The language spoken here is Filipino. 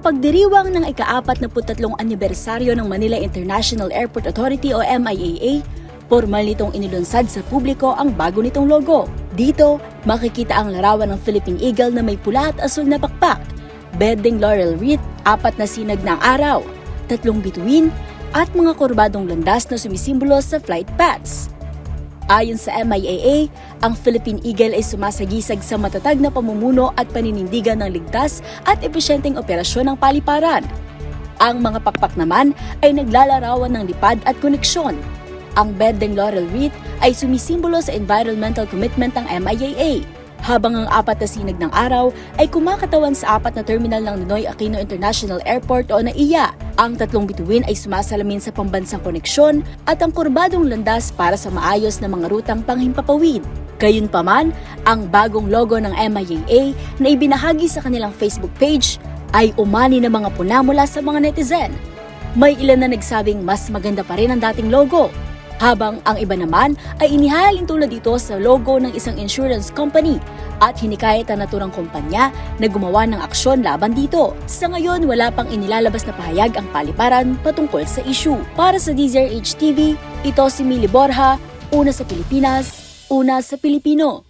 pagdiriwang ng ika-43 anibersaryo ng Manila International Airport Authority o MIAA, formal nitong inilunsad sa publiko ang bago nitong logo. Dito, makikita ang larawan ng Philippine Eagle na may pula at asul na pakpak, berdeng laurel wreath, 4 na sinag ng araw, 3 bituin, at mga kurbadong landas na sumisimbolo sa flight paths. Ayon sa MIAA, ang Philippine Eagle ay sumasagisag sa matatag na pamumuno at paninindigan ng ligtas at epesyenteng operasyon ng paliparan. Ang mga pakpak naman ay naglalarawan ng lipad at koneksyon. Ang berdeng laurel wreath ay sumisimbolo sa environmental commitment ng MIAA, habang ang 4 na sinag ng araw ay kumakatawan sa 4 na terminal ng Ninoy Aquino International Airport o NAIA. Ang 3 bituin ay sumasalamin sa pambansang koneksyon at ang kurbadong landas para sa maayos na mga rutang panghimpapawid. Gayunpaman, ang bagong logo ng MIAA na ibinahagi sa kanilang Facebook page ay umani ng mga puna mula sa mga netizen. May ilan na nagsabing mas maganda pa rin ang dating logo, habang ang iba naman ay inihalin tulad dito sa logo ng isang insurance company at hinikayat ang naturang kumpanya na gumawa ng aksyon laban dito. Sa ngayon, wala pang inilalabas na pahayag ang paliparan patungkol sa issue. Para sa DZRH TV, ito si Mili Borja, una sa Pilipinas, una sa Pilipino.